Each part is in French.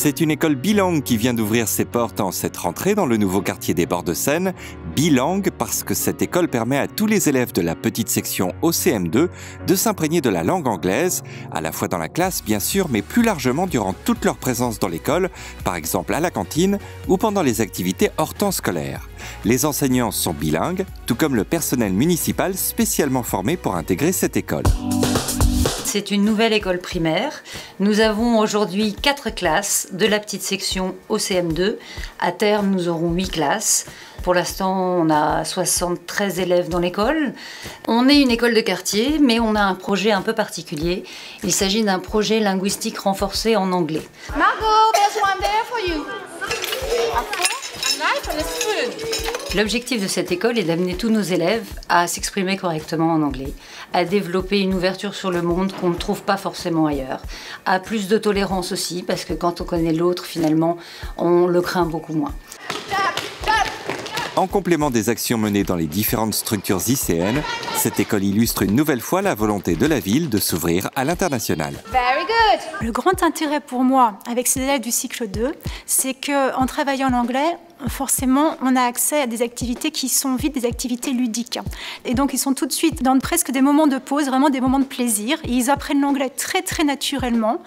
C'est une école bilingue qui vient d'ouvrir ses portes en cette rentrée dans le nouveau quartier des Bords de Seine. Bilingue parce que cette école permet à tous les élèves de la petite section OCM2 de s'imprégner de la langue anglaise, à la fois dans la classe bien sûr, mais plus largement durant toute leur présence dans l'école, par exemple à la cantine ou pendant les activités hors temps scolaire. Les enseignants sont bilingues, tout comme le personnel municipal spécialement formé pour intégrer cette école. C'est une nouvelle école primaire. Nous avons aujourd'hui 4 classes de la petite section OCM2. À terme, nous aurons 8 classes. Pour l'instant, on a 73 élèves dans l'école. On est une école de quartier, mais on a un projet un peu particulier. Il s'agit d'un projet linguistique renforcé en anglais. Margot, there's one there for you. A knife and a spoon. L'objectif de cette école est d'amener tous nos élèves à s'exprimer correctement en anglais, à développer une ouverture sur le monde qu'on ne trouve pas forcément ailleurs, à plus de tolérance aussi, parce que quand on connaît l'autre, finalement, on le craint beaucoup moins. En complément des actions menées dans les différentes structures ICN, cette école illustre une nouvelle fois la volonté de la ville de s'ouvrir à l'international. Very good. Le grand intérêt pour moi avec ces élèves du cycle 2, c'est qu'en travaillant l'anglais, forcément, on a accès à des activités qui sont vite des activités ludiques. Et donc, ils sont tout de suite dans presque des moments de pause, vraiment des moments de plaisir. Et ils apprennent l'anglais très, très naturellement.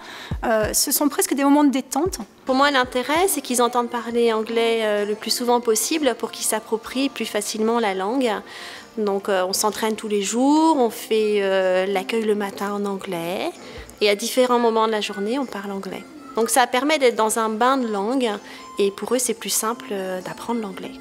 Ce sont presque des moments de détente. Pour moi, l'intérêt, c'est qu'ils entendent parler anglais le plus souvent possible pour qu'ils s'approprient plus facilement la langue. Donc, on s'entraîne tous les jours, on fait l'accueil le matin en anglais. Et à différents moments de la journée, on parle anglais. Donc ça permet d'être dans un bain de langue et pour eux c'est plus simple d'apprendre l'anglais.